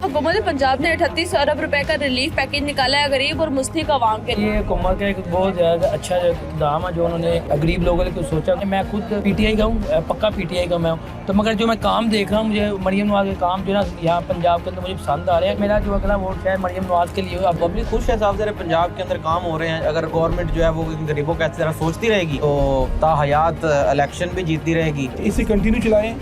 हुकूमत पंजाब ने 38 अरब रुपए का रिलीफ पैकेज निकाला है गरीब और मुस्तहिक अवाम के लिए। ये हुकूमत का एक बहुत ज़्यादा अच्छा इक़दाम है जो उन्होंने गरीब लोगों के लिए सोचा। मैं खुद PTI का हूँ, पक्का PTI का मैं हूँ, तो मगर जो मैं काम देख रहा हूँ, मुझे मरियम नवाज़ के काम जो है ना यहाँ पंजाब के अंदर मुझे पसंद आ रहा है। मेरा जो अगला वोट है मरियम नवाज़ के लिए। अब पब्लिक खुश है साहब, जरा पंजाब के अंदर काम हो रहे हैं। अगर गवर्नमेंट जो है वो गरीबों का इस तरह सोचती रहेगी तो ताहयात इलेक्शन भी जीतती रहेगी। इसे कंटिन्यू चलाएं,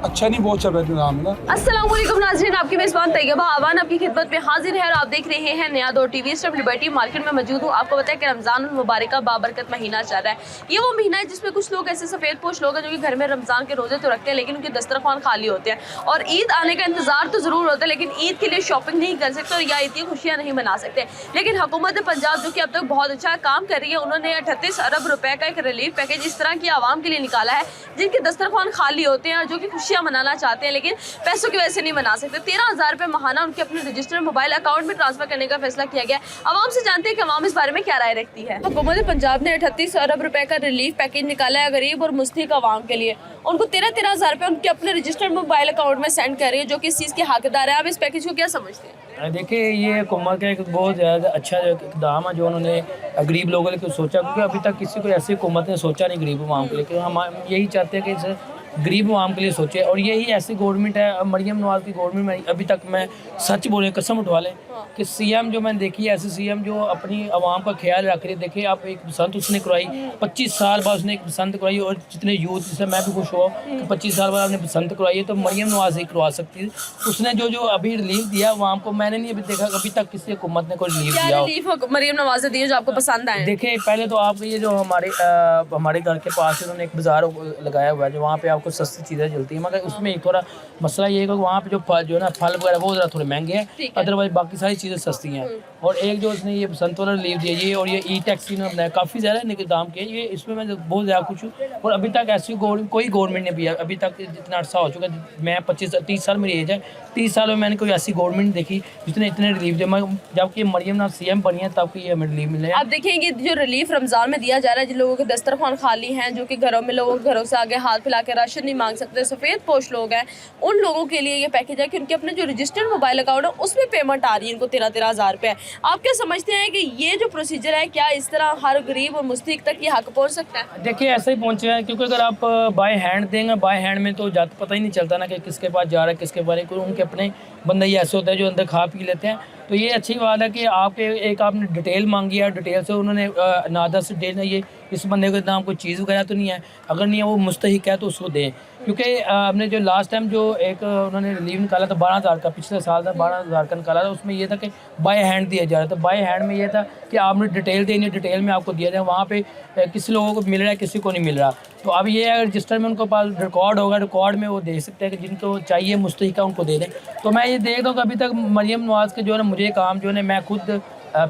अच्छा नहीं बहुत चल रहा है निज़ाम ना। अस्सलाम वालेकुम नाज़रीन, आपकी मेज़बान तैयबा आवान आपकी खिदमत में हाजिर है और आप देख रहे हैं नया दौर TV। स्टेप लिबर्टी मार्केट में मौजूद हूँ। आपको पता है कि रमज़ान मुबारक का बाबरकत महीना चल रहा है। ये वो महीना है जिसमें कुछ लोग ऐसे सफ़ेद पोश लोग हैं जो कि घर में रमज़ान के रोज़े तो रखते हैं लेकिन उनके दस्तरखान खाली होते हैं और ईद आने का इंतजार तो ज़रूर होता है, लेकिन ईद के लिए शॉपिंग नहीं कर सकते और या ईद की खुशियाँ नहीं मना सकते। लेकिन हुकूमत पंजाब जो कि अब तक बहुत अच्छा काम कर रही है, उन्होंने 38 अरब रुपए का एक रिलीफ पैकेज इस तरह की आवाम के लिए निकाला है जिनके दस्तरखान खाली होते हैं और जो कि खुशियाँ मनाना चाहते हैं लेकिन पैसों की वजह से नहीं बना सकते। 13,000 रुपए महाना उनके अपने रजिस्टर्ड मोबाइल अकाउंट में ट्रांसफर करने का फैसला किया गया। आवाम से जानते हैं कि आवाम इस बारे में क्या राय रखती है। हुकूमत पंजाब ने 38 अरब रुपए का रिलीफ पैकेज निकाला है गरीब और मुस्तहिक अवाम के लिए। उनको 13,000 रुपए उनके अपने रजिस्टर्ड मोबाइल अकाउंट में सेंड कर रही है जो कि इस चीज़ के हकदार है। आप इस पैकेज को क्या समझते हैं? देखिए, ये हुकूमत का एक बहुत ज़्यादा अच्छा इक़दाम है जो उन्होंने गरीब लोगों के लिए सोचा, क्योंकि अभी तक किसी को ऐसी हुकूमत ने सोचा नहीं गरीब अवाम के लिए। हम यही चाहते हैं कि इसे गरीब अवाम के लिए सोचे और यही ऐसी गवर्नमेंट है। मरियम नवाज़ की गवर्नमेंट में अभी तक मैं सच बोले कसम उठवा लें कि CM जो मैंने देखी है, ऐसे CM जो अपनी आवाम का ख्याल रख रही है। देखिए, आप एक बसंत उसने करवाई, 25 साल बाद उसने एक बसंत करवाई और जितने यूथ, जिससे मैं भी खुश हुआ कि 25 साल बाद आपने बसंत करवाई है, तो मरियम नवाज़ ही करवा सकती है। उसने जो अभी रिलीफ दिया आवाम को, मैंने नहीं अभी देखा अभी तक किसी हुकूमत ने कोई रिलीफ दिया हो। मरियम नवाज़ दी जो आपको पसंद आए? देखिए, पहले तो आप ये जो हमारे घर के पास उन्होंने एक बाज़ार लगाया हुआ है जो वहाँ पे आपको सस्ती चीज़ें चलती हैं, मगर उसमें एक थोड़ा मसला ये है कि वहाँ पे जो है ना फल वगैरह वो ज़रा थोड़े महंगे हैं, अदरवाइज बाकी सारी चीज़ें सस्ती हैं। और एक जो उसने ये बसंत वाला रिलीफ दिया ये और ये E-टैक्स ने बनाया, काफ़ी ज़्यादा दाम के ये, इसमें मैं बहुत ज़्यादा खुश हूँ। और अभी तक ऐसी कोई गवर्नमेंट ने भी अभी तक जितना अर्सा हो चुका है, मैं 30 साल मेरी एज है, 30 साल में मैंने कोई ऐसी गवर्नमेंट देखी जिसने इतने रिलीफ दिए। जबकि मरियम नवाज़ CM बनी है तब कि हमें रिलीफ मिले। आप देखेंगे जो रिलीफ रमज़ान में दिया जा रहा है, जिन लोगों के दस्तरखान खाली हैं, जो कि घरों में लोगों के घरों से आगे हाथ फैला के राशन नहीं मांग सकते, सफ़ेद पोश लोग हैं, उन लोगों के लिए ये पैकेज है कि उनके अपने जो रजिस्टर्ड मोबाइल अकाउंट है उसमें पेमेंट आ रही है इनको 13,000 रुपये। आप क्या समझते हैं कि ये जो प्रोसीजर है क्या इस तरह हर गरीब और मुस्तहिक तक ये हक पहुँच सकता है? देखिए, ऐसा ही पहुँचे हैं, क्योंकि अगर आप बाय हैंड देंगे, बाय हैंड में तो जाता पता ही नहीं चलता ना कि किसके पास जा रहा है किसके बारे में। उनके अपने बंदे ही ऐसे होते हैं जो अंदर खा पी लेते हैं। तो ये अच्छी बात है कि आपने डिटेल मांगी है, डिटेल से उन्होंने नादा से देना ये इस बंदे के नाम कोई चीज़ वगैरह तो नहीं है, अगर नहीं है वो मुस्तहिक है तो उसको दें। क्योंकि हमने जो लास्ट टाइम जो एक उन्होंने रिलीव निकाला था 12,000 का, पिछले साल था 12,000 का निकाला था, उसमें ये था कि बाय हैंड दिया जा रहा था। बाय हैंड में ये था कि आपने डिटेल देनी है, डिटेल में आपको दिया जाए। वहाँ पे किसी लोगों को मिल रहा है, किसी को नहीं मिल रहा। तो अब ये अगर रजिस्टर में उनको पास रिकॉर्ड होगा, रिकॉर्ड में वो दे सकते हैं कि जिनको चाहिए मुस्तहिक उनको दे दें। तो मैं ये देख रहा हूँ कि अभी तक मरियम नवाज़ के जो है ना मुझे काम जो है मैं खुद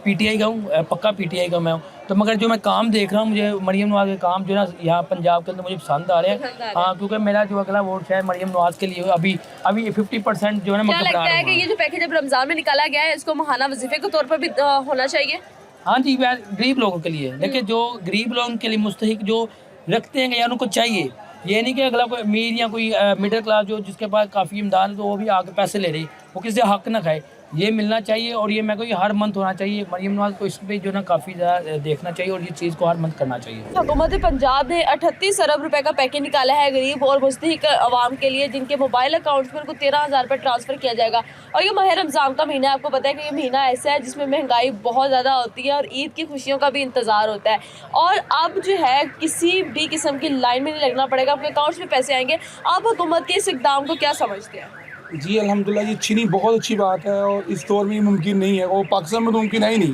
PTI का हूँ, पक्का PTI का मैं हूँ, तो मगर जो मैं काम देख रहा हूँ मुझे मरियम नवाज़ के काम जो है ना यहाँ पंजाब के अंदर मुझे पसंद आ रहे हैं। हाँ, क्योंकि मेरा जो अगला वोट है मरियम नवाज़ के लिए अभी 50% जो है ना। क्या लगता है कि ये जो पैकेज अब रमज़ान में निकाला गया है इसको महाना वजीफे के तौर पर भी होना चाहिए? हाँ जी, गरीब लोगों के लिए। देखिए, जो गरीब लोगों के लिए मुस्तहिक जो रखते हैं यार उनको चाहिए, ये नहीं कि अगला कोई अमीर या कोई मिडिल क्लास जो जिसके पास काफ़ी इमदाद है तो वो भी आगे पैसे ले रही, वो किसी हक ना खाए। ये मिलना चाहिए और ये मैं कोई हर मंथ होना चाहिए। मरियम नवाज़ को इस पर जो ना काफ़ी ज़्यादा देखना चाहिए और ये चीज़ को हर मंथ करना चाहिए। हुकूमत पंजाब ने 38 अरब रुपए का पैकेज निकाला है गरीब और मुस्तहिक अवाम के लिए, जिनके मोबाइल अकाउंट्स में उनको 13,000 रुपये ट्रांसफ़र किया जाएगा। और ये माह रमज़ान का महीना है, आपको पता है कि ये महीना ऐसा है जिसमें महंगाई बहुत ज़्यादा होती है और ईद की खुशियों का भी इंतज़ार होता है। और अब जो है किसी भी किस्म की लाइन में नहीं लगना पड़ेगा, आपके अकाउंट्स में पैसे आएंगे। आप हुकूमत के इस इक़दाम को क्या समझते हैं? जी अल्हम्दुलिल्लाह, ये अच्छी नहीं, बहुत अच्छी बात है और इस दौर में ये मुमकिन नहीं है और पाकिस्तान में तो मुमकिन है ही नहीं।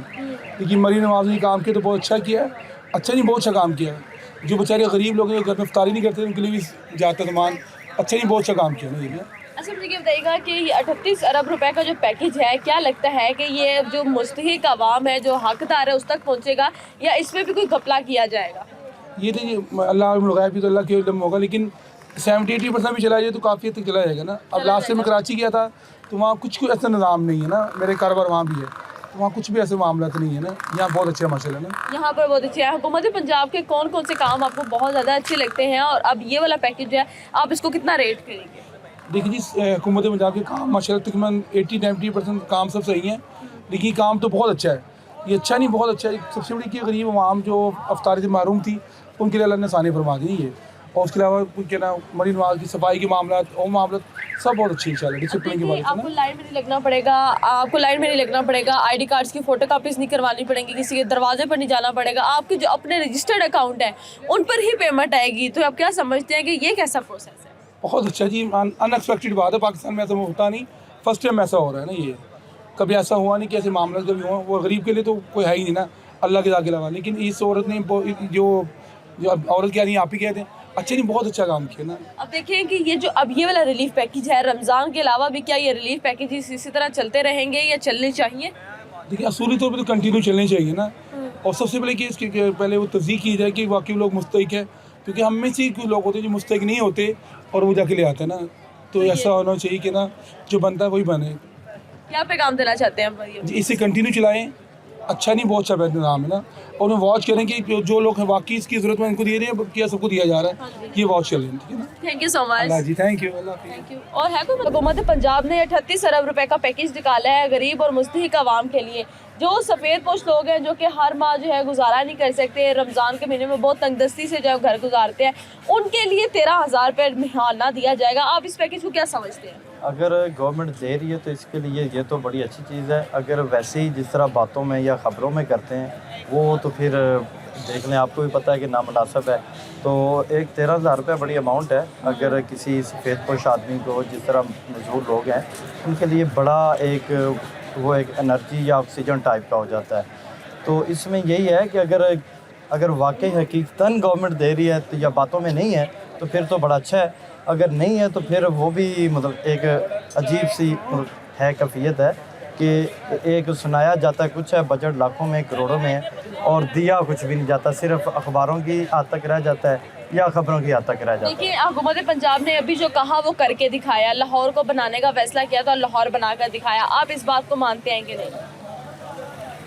लेकिन मरियम नवाज़ ने काम किया तो बहुत अच्छा किया है, अच्छा नहीं बहुत अच्छा काम किया है। जो बेचारे गरीब लोग हैं घर में इफ्तारी नहीं करते उनके लिए भी जाता सामान, अच्छा नहीं बहुत अच्छा काम किया ना। अच्छा, मुझे ये बताइएगा कि ये 38 अरब रुपए का जो पैकेज है, क्या लगता है कि ये जो मुस्तहिक आवाम है, जो हकदार है, उस तक पहुँचेगा या इसमें भी कोई घपला किया जाएगा? ये तो अल्लाह लगाया भी तो अल्लाह के इल्म होगा, लेकिन 70-80% भी चला जाए तो काफ़ी हद तक चला जाएगा ना। अब लास्ट से मैं कराची गया था तो वहाँ कुछ ऐसा निज़ाम नहीं है ना, मेरे कारोबार वहाँ भी है तो वहाँ कुछ भी ऐसे मामला तो नहीं है ना। यहाँ बहुत अच्छे माशाल्लाह ना, यहाँ पर बहुत अच्छे हैं। हुकूमत पंजाब के कौन कौन से काम आपको बहुत ज़्यादा अच्छे लगते हैं और अब ये वाला पैकेज जो है आप इसको कितना रेट करेंगे? देखिए जी, हुकूमत पंजाब के काम माशाल्लाह तकरीबन 80-90% काम सब सही हैं, लेकिन काम तो बहुत अच्छा है। ये अच्छा नहीं, बहुत अच्छा है। सबसे बड़ी कि गरीब अवाम जो अफ्तारी से महरूम थी, उनके लिए अल्लाह ने आसानी फरमा दी है। और उसके अलावा क्या ना, मरीन नवाज की सफाई के मामला और मामला सब बहुत अच्छी इंशाल्लाह, डिसिप्लिन की बात आपको लाइन में नहीं लगना पड़ेगा, आपको लाइन में नहीं लगना पड़ेगा, आईडी कार्ड्स की फोटो कापीज नहीं करवानी पड़ेंगी, किसी के दरवाजे पर नहीं जाना पड़ेगा, आपके जो अपने रजिस्टर्ड अकाउंट है उन पर ही पेमेंट आएगी। तो आप क्या समझते हैं कि ये कैसा प्रोसेस है? बहुत अच्छा जी, अनएक्सपेक्टेड बात है। पाकिस्तान में ऐसा होता नहीं, फर्स्ट टाइम ऐसा हो रहा है ना। ये कभी ऐसा हुआ नहीं कि ऐसे मामला कभी हुआ। वो गरीब के लिए तो कोई है ही नहीं ना, अल्लाह के जाके अलावा। लेकिन इस औरत ने जो औरत क्या नहीं, आप ही कहते हैं, अच्छा नहीं, बहुत अच्छा काम किया ना। अब देखें कि ये जो अब ये वाला रिलीफ पैकेज है, रमज़ान के अलावा भी क्या ये रिलीफ पैकेज इसी तरह चलते रहेंगे या चलने चाहिए? देखिए, असूली तौर पर तो कंटिन्यू चलने चाहिए ना। और सबसे पहले कि इसकी पहले वो तस्दीक की जाए कि वाकई लोग मुस्तहिक है, क्योंकि हम में से कुछ लोग होते हैं जो मुस्तहिक नहीं होते और वो जाके ले आते हैं ना। तो ऐसा होना चाहिए कि ना, जो बनता है वही बने। क्या पैगाम देना चाहते हैं? इसे कंटिन्यू चलाएं, अच्छा नहीं, बहुत अच्छा निज़ाम है ना। और उन्हें वॉच करें कि जो लोग हैं वाकई इसकी ज़रूरत में इनको दिए रहे हैं, क्या सबको दिया जा रहा है, ये वॉच चलें, ठीक है ना। Thank you so much. Allah ji, thank you, Allah. Thank you. और है कोई हुकूमत पंजाब ने 38 अरब रुपए का पैकेज निकाला है गरीब और मुस्तहिक आवाम के लिए। जो सफ़ेद पोश लोग हैं जो कि हर माह जो है गुजारा नहीं कर सकते, रमज़ान के महीने में बहुत तंगदस्ती से जो घर गुजारते हैं, उनके लिए 13,000 रुपये महीना दिया जाएगा। आप इस पैकेज को क्या समझते हैं? अगर गवर्नमेंट दे रही है तो इसके लिए ये तो बड़ी अच्छी चीज़ है। अगर वैसे ही जिस तरह बातों में या ख़बरों में करते हैं वो तो फिर देख लें, आपको भी पता है कि नामुनासिब है। तो एक 13,000 रुपये बड़ी अमाउंट है। अगर किसी सफ़ेद पोश आदमी को, जिस तरह मजबूर लोग हैं, उनके लिए बड़ा एक एनर्जी या ऑक्सीजन टाइप का हो जाता है। तो इसमें यही है कि अगर वाकई हकीकतन गवर्नमेंट दे रही है तो, या बातों में नहीं है, तो फिर तो बड़ा अच्छा है। अगर नहीं है तो फिर वो भी एक अजीब सी है कैफियत है कि एक सुनाया जाता कुछ है, बजट लाखों में करोड़ों में है, और दिया कुछ भी नहीं जाता, सिर्फ अखबारों की हद तक रह जाता है या खबरों की हद तक रह जाता है। देखिए, हुकूमत पंजाब ने अभी जो कहा वो करके दिखाया। लाहौर को बनाने का फैसला किया तो लाहौर बनाकर दिखाया। आप इस बात को मानते हैं कि नहीं?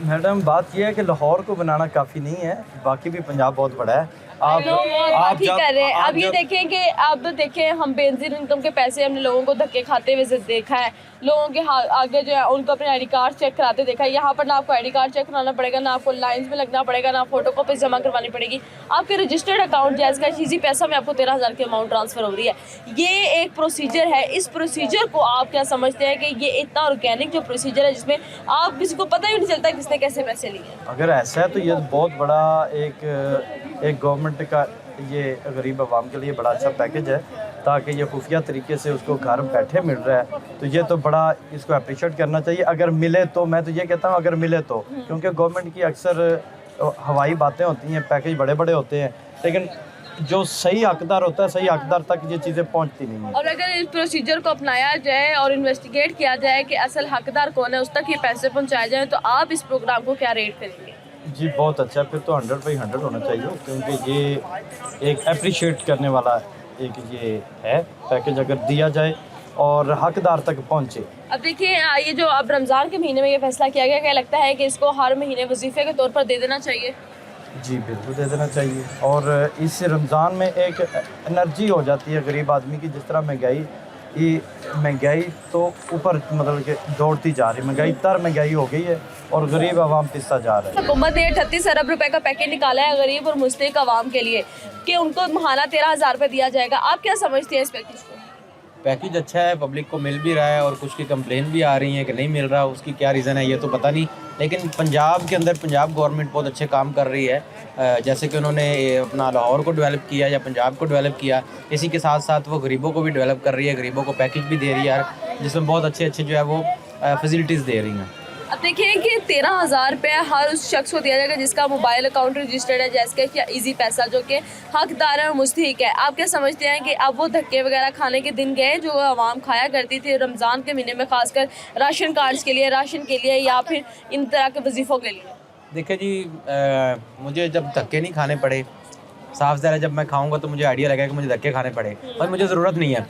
मैडम, बात यह है कि लाहौर को बनाना काफ़ी नहीं है, बाकी भी पंजाब बहुत बड़ा है। आप ही कर रहे हैं। अब ये देखें कि अब देखें, हम बेनजीर इनकम के पैसे हमने लोगों को धक्के खाते हुए देखा है। लोगों के आगे जो है उनको अपने आईडी कार्ड चेक कराते देखा है। यहाँ पर ना आपको आईडी कार्ड चेक कराना पड़ेगा, ना आपको लाइंस में लगना पड़ेगा, ना फोटो कॉपी जमा करवानी पड़ेगी। आपके रजिस्टर्ड अकाउंट जैसे का इसी पैसा में आपको 13,000 की अमाउंट ट्रांसफ़र हो रही है। ये एक प्रोसीजर है। इस प्रोसीजर को आप क्या समझते हैं कि ये इतना ऑर्गेनिक जो प्रोसीजर है जिसमें आप किसी को पता ही नहीं चलता किसने कैसे पैसे लिए? अगर ऐसा है तो ये बहुत बड़ा एक गवर्नमेंट का ये गरीब आवाम के लिए बड़ा अच्छा पैकेज है, ताकि ये खुफिया तरीके से उसको घर बैठे मिल रहा है। तो ये तो बड़ा इसको अप्रिशिएट करना चाहिए। अगर मिले तो, मैं तो ये कहता हूँ अगर मिले तो, क्योंकि गवर्नमेंट की अक्सर हवाई बातें होती हैं, पैकेज बड़े बड़े होते हैं, लेकिन जो सही हकदार होता है, सही हकदार तक ये चीज़ें पहुँचती नहीं हैं। और अगर इस प्रोसीजर को अपनाया जाए और इन्वेस्टिगेट किया जाए कि असल हकदार कौन है, उस तक ये पैसे पहुँचाए जाएँ, तो आप इस प्रोग्राम को क्या रेट करेंगे? जी, बहुत अच्छा। फिर तो 100/100 होना चाहिए, क्योंकि ये एक अप्रिशिएट करने वाला एक ये है पैकेज, अगर दिया जाए और हकदार तक पहुंचे। अब देखिए, ये जो अब रमज़ान के महीने में ये फैसला किया गया, क्या लगता है कि इसको हर महीने वजीफे के तौर पर दे देना चाहिए? जी बिल्कुल दे देना चाहिए। और इस रमज़ान में एक एनर्जी हो जाती है गरीब आदमी की। जिस तरह महंगाई तो ऊपर मतलब कि दौड़ती जा रही, महंगाई हो गई है और गरीब आवाम पिसता जा रहा है। हुकूमत ने 38 अरब रुपए का पैकेज निकाला है गरीब और मुस्तहिक आवाम के लिए कि उनको महाना 13,000 रुपये दिया जाएगा। आप क्या समझते हैं इस पैकेज को? पैकेज अच्छा है, पब्लिक को मिल भी रहा है और कुछ की कंप्लेन भी आ रही है कि नहीं मिल रहा। उसकी क्या रीज़न है ये तो पता नहीं, लेकिन पंजाब के अंदर पंजाब गवर्नमेंट बहुत अच्छे काम कर रही है। जैसे कि उन्होंने अपना लाहौर को डेवलप किया या पंजाब को डेवलप किया, इसी के साथ साथ वो गरीबों को भी डेवलप कर रही है, गरीबों को पैकेज भी दे रही है, जिसमें बहुत अच्छे जो है वो फैसिलिटीज़ दे रही हैं। अब देखिए कि 13,000 रुपये हर उस शख्स को दिया जाएगा जिसका मोबाइल अकाउंट रजिस्टर्ड है, जैसे कि इजी पैसा, जो कि हकदार है और मुस्तहिक है। आप क्या समझते हैं कि अब वो धक्के वगैरह खाने के दिन गए जो आवाम खाया करती थी रमज़ान के महीने में, खासकर राशन कार्ड्स के लिए, राशन के लिए या फिर इन तरह के वजीफ़ों के लिए? देखिए जी, मुझे जब धक्के नहीं खाने पड़े, साफ ज़रा जब मैं खाऊंगा तो मुझे आइडिया लगेगा कि मुझे धक्के खाने पड़े और मुझे ज़रूरत नहीं है।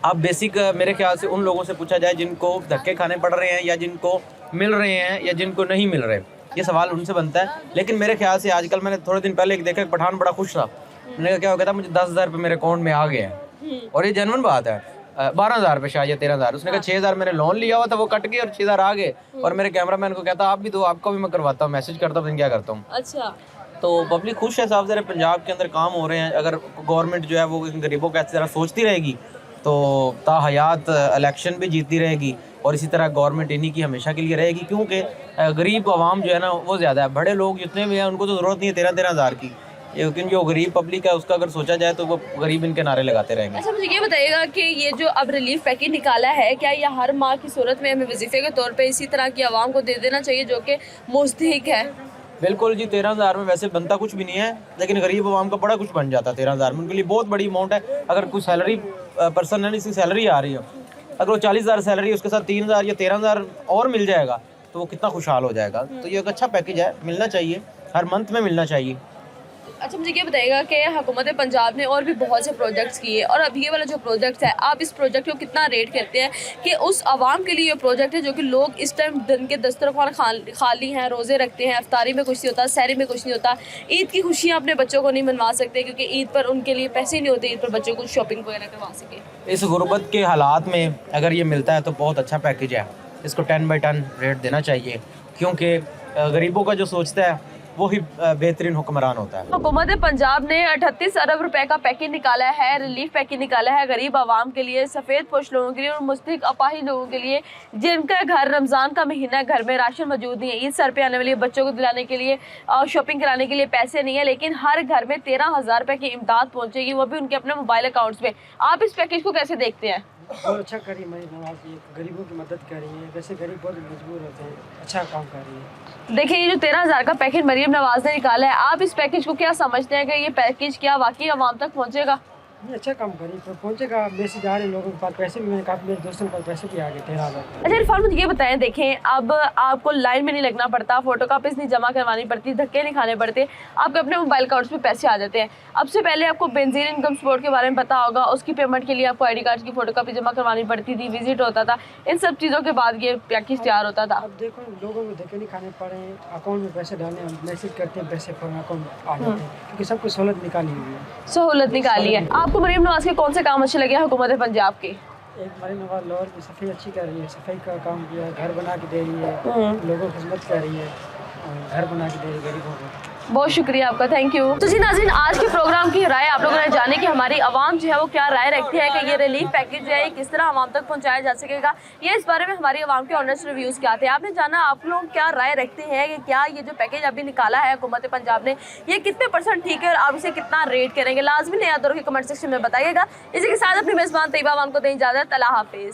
अब बेसिक मेरे ख्याल से उन लोगों से पूछा जाए जिनको धक्के खाने पड़ रहे हैं या जिनको मिल रहे हैं या जिनको नहीं मिल रहे, ये सवाल उनसे बनता है। लेकिन मेरे ख्याल से आजकल, मैंने थोड़े दिन पहले एक देखा, पठान बड़ा खुश था, मैंने कहा क्या हो गया था, मुझे 10,000 रुपये मेरे अकाउंट में आ गए हैं, और ये जेन्युइन बात है। 12,000 रुपये शायद या 13,000। उसने कहा 6,000 मैंने लोन लिया हुआ था, वो कट गए और 6,000 आ गए। और मेरे कैमरामैन को कहता आप भी दो, आपको भी मैं करवाता हूँ, मैसेज करता हूँ, क्या करता हूँ। अच्छा, तो पब्लिक खुश है साहब। ज़रा पंजाब के अंदर काम हो रहे हैं। अगर गवर्नमेंट जो है वो इन गरीबों का तरह सोचती रहेगी तो ताहयात इलेक्शन भी जीतती रहेगी और इसी तरह गवर्नमेंट इन्हीं की हमेशा के लिए रहेगी, क्योंकि गरीब आवाम जो है ना वो ज़्यादा है। बड़े लोग जितने भी हैं उनको तो ज़रूरत नहीं है 13,000 की, लेकिन जो गरीब पब्लिक है उसका अगर सोचा जाए तो वो गरीब इनके नारे लगाते रहेंगे। अच्छा मुझे ये बताइएगा कि ये जो अब रिलीफ पैकेज निकाला है, क्या ये हर माह की सूरत में हमें वजीफे के तौर पे इसी तरह की आवाम को दे देना चाहिए जो कि मुस्तहिक है? बिल्कुल जी, 13,000 में वैसे बनता कुछ भी नहीं है, लेकिन गरीब आवाम का बड़ा कुछ बन जाता है 13,000 में। उनके लिए बहुत बड़ी अमाउंट है। अगर कोई सैलरी पर्सन है, जिसकी सैलरी आ रही है, अगर वो 40,000 सैलरी है, उसके साथ 3,000 या 13,000 और मिल जाएगा तो वो कितना खुशहाल हो जाएगा। तो ये एक अच्छा पैकेज है, मिलना चाहिए, हर मंथ में मिलना चाहिए। अच्छा मुझे ये बताइएगा कि हुकूमत पंजाब ने और भी बहुत से प्रोजेक्ट्स किए और अब ये वाला जो प्रोजेक्ट है, आप इस प्रोजेक्ट को कितना रेट करते हैं कि उस आवाम के लिए ये प्रोजेक्ट है जो कि लोग इस टाइम दिन के दस्तरखान खाली हैं, रोज़े रखते हैं, अफ्तारी में कुछ नहीं होता, सहरी में कुछ नहीं होता, ईद की खुशियाँ अपने बच्चों को नहीं मनवा सकते क्योंकि ईद पर उनके लिए पैसे नहीं होते, ईद पर बच्चों को शॉपिंग वगैरह करवा सके। इस गुर्बत के हालात में अगर ये मिलता है तो बहुत अच्छा पैकेज है। इसको 10/10 रेट देना चाहिए, क्योंकि गरीबों का जो सोचता है वही बेहतरीन हुक्मरान होता है। हुकूमत पंजाब ने 38 अरब रुपए का पैकेज निकाला है, रिलीफ पैकेज निकाला है गरीब आवाम के लिए, सफ़ेद पोश लोगों के लिए और मुस्तहिक अपाहिज लोगों के लिए जिनका घर रमज़ान का महीना है, घर में राशन मौजूद नहीं है, ईद सर पे आने वाली बच्चों को दिलाने के लिए शॉपिंग कराने के लिए पैसे नहीं है, लेकिन हर घर में 13,000 रुपये की इमदाद पहुँचेगी, वो भी उनके अपने मोबाइल अकाउंट्स में। आप इस पैकेज को कैसे देखते हैं? बहुत अच्छा कर रही है मरीम नवाज जी, गरीबों की मदद कर रही है। वैसे गरीब बहुत मजबूर होते हैं, अच्छा काम कर रही है। देखिए ये जो 13,000 का पैकेज मरीम नवाज ने निकाला है, आप इस पैकेज को क्या समझते हैं कि ये पैकेज क्या वाकई आवाम तक पहुंचेगा? ये अच्छा काम करी तो पहुँचेगा। मैसेज आ रहे लोगों के पास, पैसे भी मैंने कहा मेरे दोस्तों के पास पैसे भी आ गए 13,000। अच्छा इरफान मुझे ये बताएं, देखें अब आपको लाइन में नहीं लगना पड़ता, फोटो कॉपीज नहीं जमा करवानी पड़ती, धक्के नहीं खाने पड़ते, आपके अपने मोबाइल अकाउंट्स में पैसे आ जाते हैं। अब से पहले आपको बेंजीन इनकम सपोर्ट के बारे में पता होगा, उसकी पेमेंट के लिए आपको ID कार्ड की फोटो कॉपी जमा करवानी पड़ती थी, विजिट होता था, इन सब चीज़ों के बाद ये पैकेज तैयार होता था। अब देखो लोगों को धक्के नहीं खाने पड़े, अकाउंट में पैसे डालने, मैसेज करते हैं, पैसे फौरन अकाउंट आ जाते हैं, क्योंकि सब कुछ सहूलत निकाली हुई है। सहूलत निकाली है। आपको मरीम नवाज के कौन से काम अच्छे लगे हुकूमत पंजाब के? एक मरीम नवाज लाहौर की सफाई अच्छी कर रही है, सफाई का काम किया, घर बना के दे रही है, लोगों की खिदमत कर रही है, घर बना के दे रही है गरीबों को। बहुत शुक्रिया आपका, थैंक यू। तो जी नाज़रीन, आज के प्रोग्राम की राय आप लोगों ने जाने कि हमारी आवाम जो है वो क्या राय रखती है कि ये रिलीफ पैकेज जो है ये किस तरह आवाम तक पहुंचाया जा सकेगा, ये इस बारे में हमारी आवाम के ऑनेस्ट रिव्यूज़ क्या थे। आपने जाना आप लोग क्या राय रखते हैं कि क्या ये जो पैकेज अभी निकाला है हुकूमत पंजाब ने, ये कितने % ठीक है और आप इसे कितना रेट करेंगे? लाजमी नया दौर के कमेंट सेक्शन में बताइएगा। इसी के साथ अपनी मेज़बान तैयबा को दें इजाज़त। अल्लाह हाफिज़।